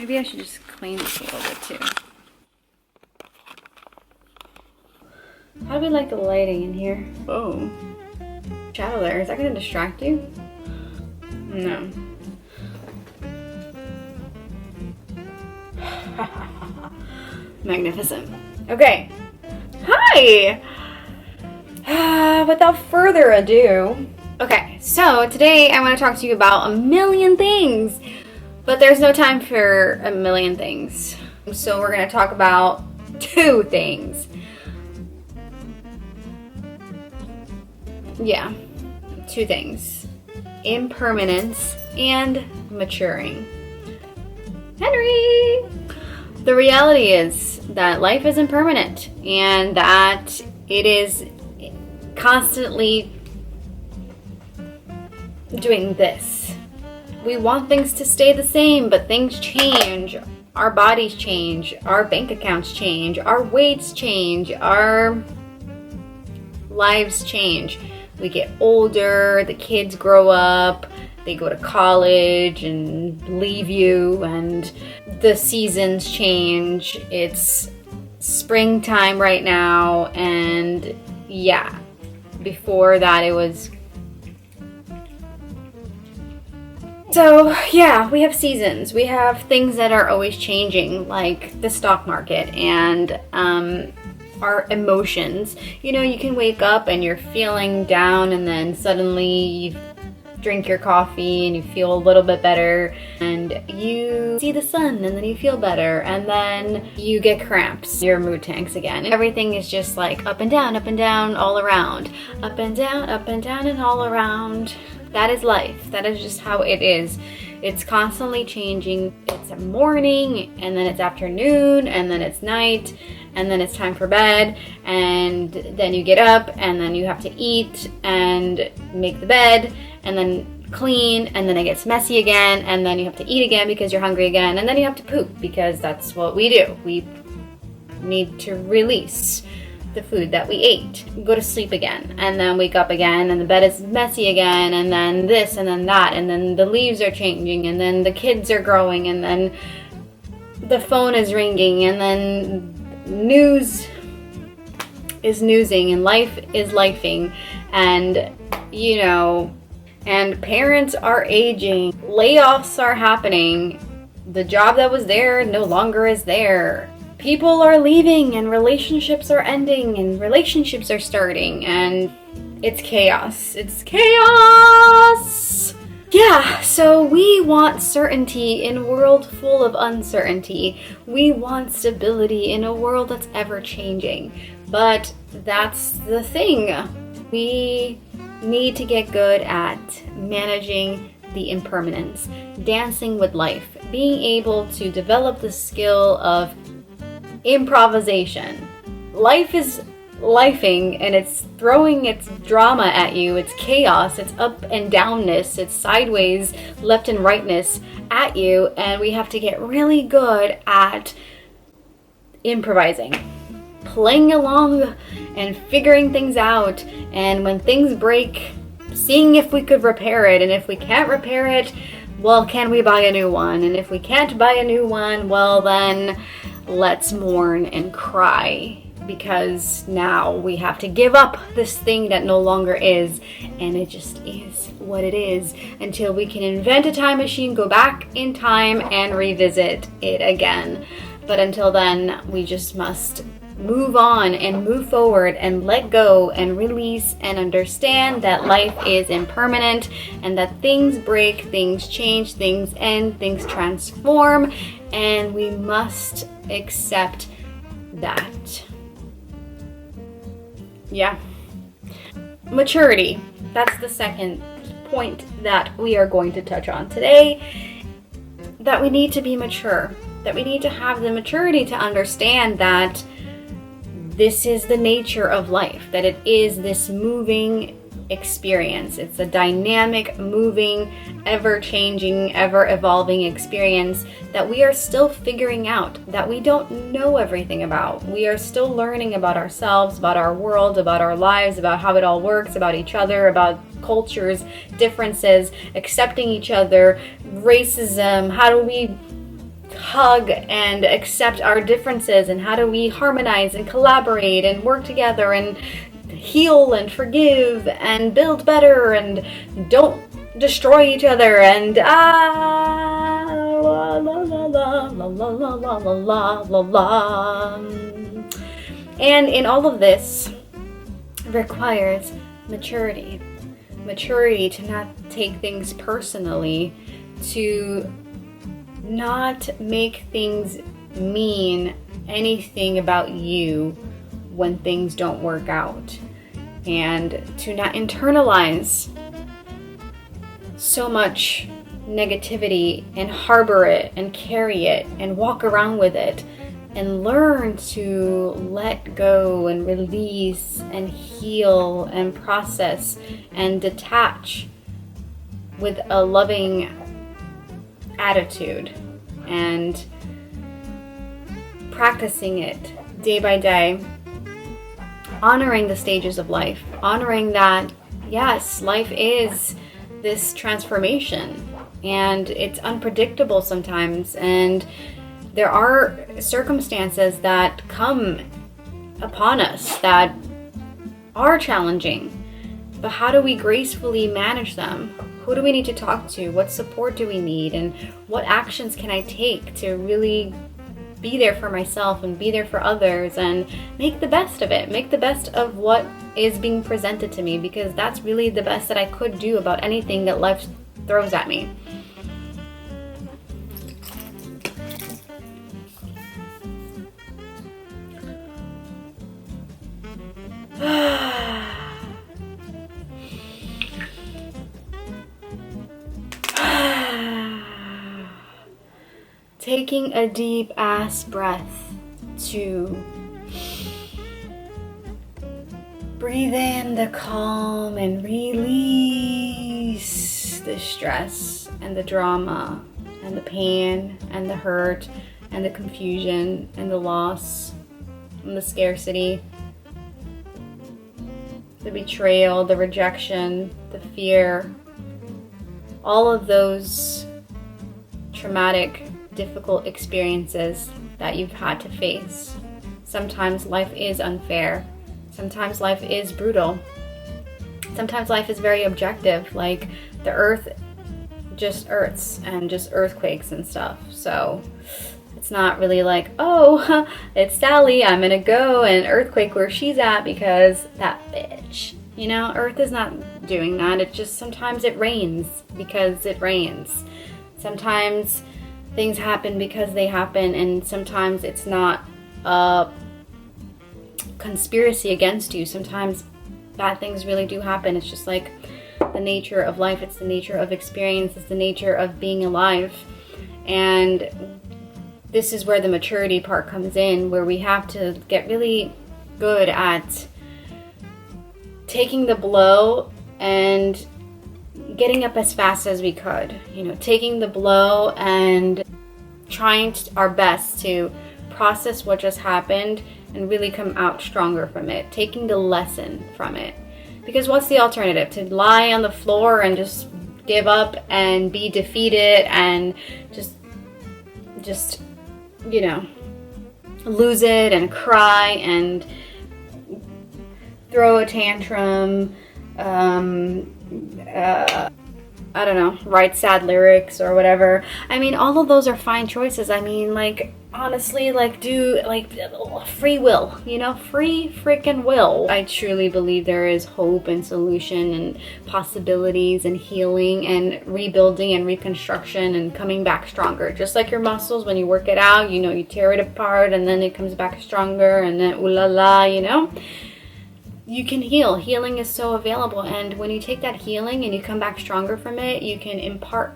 Maybe I should just clean this a little bit too. How do we like the lighting in here? Oh, shadow there. Is that gonna distract you? No. Magnificent. Okay. Hi! Without further ado. Okay, so today I want to talk to you about a million things, but there's no time for a million things. So we're going to talk about 2 things. Yeah, 2 things. Impermanence and maturing. Henry! The reality is that life is impermanent and that it is constantly doing this. We want things to stay the same, but things change. Our bodies change, our bank accounts change, our weights change, our lives change. We get older, the kids grow up, they go to college and leave you, and the seasons change. It's springtime right now, and yeah, before that it was. So yeah, we have seasons. We have things that are always changing, like the stock market and our emotions. You know, you can wake up and you're feeling down, and then suddenly you drink your coffee and you feel a little bit better, and you see the sun and then you feel better, and then you get cramps. Your mood tanks again. Everything is just like up and down, all around. Up and down, and all around. That is life. That is just how it is. It's constantly changing. It's morning, and then it's afternoon, and then it's night, and then it's time for bed, and then you get up, and then you have to eat and make the bed, and then clean, and then it gets messy again, and then you have to eat again because you're hungry again, and then you have to poop because that's what we do. We need to release the food that we ate. Go to sleep again, and then wake up again, and the bed is messy again, and then this, and then that, and then the leaves are changing, and then the kids are growing, and then the phone is ringing, and then news is newsing, and life is lifing, and you know, and parents are aging, layoffs are happening, the job that was there no longer is there. People are leaving, and relationships are ending, and relationships are starting, and it's chaos. It's chaos! Yeah, so we want certainty in a world full of uncertainty. We want stability in a world that's ever changing. But that's the thing. We need to get good at managing the impermanence, dancing with life, being able to develop the skill of improvisation. Life is lifing, and it's throwing its drama at you. It's chaos, it's up and downness, it's sideways, left and rightness at you, and we have to get really good at improvising, playing along and figuring things out, and when things break, seeing if we could repair it, and if we can't repair it, well, can we buy a new one? And if we can't buy a new one, well then let's mourn and cry, because now we have to give up this thing that no longer is, and it just is what it is until we can invent a time machine, go back in time and revisit it again. But until then, we just must move on and move forward and let go and release and understand that life is impermanent, and that things break, things change, things end, things transform, and we must accept that. Yeah. Maturity. That's the second point that we are going to touch on today. That we need to be mature. That we need to have the maturity to understand that this is the nature of life. That it is this moving experience. It's a dynamic, moving, ever-changing, ever-evolving experience that we are still figuring out, that we don't know everything about. We are still learning about ourselves, about our world, about our lives, about how it all works, about each other, about cultures, differences, accepting each other, racism. How do we hug and accept our differences, and how do we harmonize and collaborate and work together and heal and forgive and build better and don't destroy each other and la la la la la la la la la la. And in all of this requires maturity. Maturity to not take things personally, to not make things mean anything about you when things don't work out, and to not internalize so much negativity and harbor it and carry it and walk around with it, and learn to let go and release and heal and process and detach with a loving attitude, and practicing it day by day, honoring the stages of life, honoring that yes, life is this transformation and it's unpredictable sometimes, and there are circumstances that come upon us that are challenging, but how do we gracefully manage them? Who do we need to talk to? What support do we need? And what actions can I take to really be there for myself and be there for others and make the best of it, make the best of what is being presented to me, because that's really the best that I could do about anything that life throws at me. Taking a deep ass breath to breathe in the calm and release the stress and the drama and the pain and the hurt and the confusion and the loss and the scarcity, the betrayal, the rejection, the fear, all of those traumatic, difficult experiences that you've had to face. Sometimes life is unfair. Sometimes life is brutal. Sometimes life is very objective, like the earth just earths and just earthquakes and stuff. So it's not really like, oh, it's Sally, I'm gonna go and earthquake where she's at because that bitch. You know, earth is not doing that. It just, sometimes it rains because it rains. Sometimes things happen because they happen, and sometimes it's not a conspiracy against you. Sometimes bad things really do happen. It's just like the nature of life. It's the nature of experience. It's the nature of being alive. And this is where the maturity part comes in, where we have to get really good at taking the blow and getting up as fast as we could. You know, taking the blow and trying our best to process what just happened and really come out stronger from it, taking the lesson from it. Because what's the alternative? To lie on the floor and just give up and be defeated and just you know, lose it and cry and throw a tantrum, I don't know, write sad lyrics or whatever. I mean, all of those are fine choices. I mean, like, honestly, like, do, like, free will, you know, free freaking will. I truly believe there is hope and solution and possibilities and healing and rebuilding and reconstruction and coming back stronger. Just like your muscles, when you work it out, you know, you tear it apart and then it comes back stronger and then ooh la la, you know. You can heal. Healing is so available, and when you take that healing and you come back stronger from it, you can impart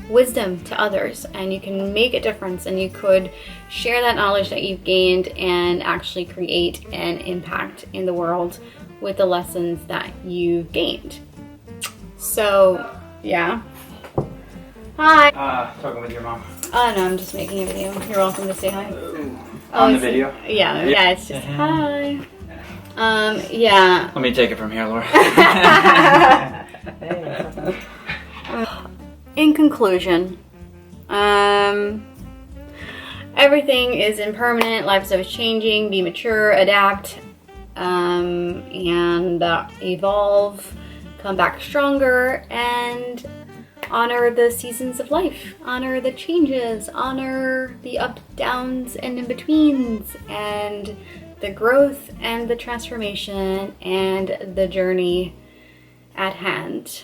wisdom to others and you can make a difference, and you could share that knowledge that you've gained and actually create an impact in the world with the lessons that you've gained. So, yeah. Hi. Talking with your mom. Oh, no, I'm just making a video. You're welcome to say hi. On the video? Yeah, it's just hi. Yeah. Let me take it from here, Laura. In conclusion, everything is impermanent, life's always changing, be mature, adapt, and evolve, come back stronger, and honor the seasons of life, honor the changes, honor the ups, downs, and in-betweens, and the growth and the transformation and the journey at hand.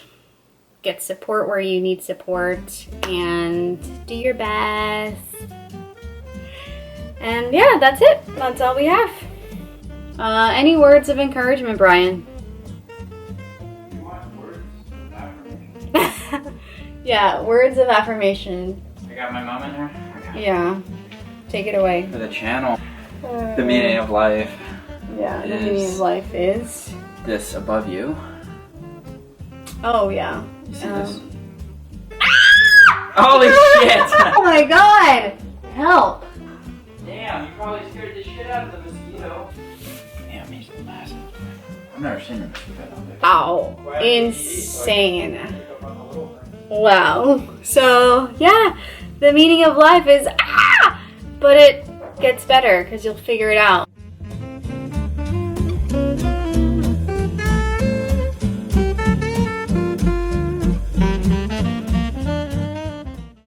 Get support where you need support and do your best. And yeah, that's it. That's all we have. Any words of encouragement, Brian? You want words of affirmation? Yeah, words of affirmation. I got my mom in here. Okay. Yeah, take it away. For the channel, the meaning of life. Yeah, the meaning of life is this above you. Oh yeah. You see this? Holy shit! Oh my god! Help! Damn, you probably scared the shit out of the mosquito. Damn, he's massive. I've never seen a mosquito that big. Ow. Insane. Wow. So, yeah, the meaning of life is but it gets better because you'll figure it out.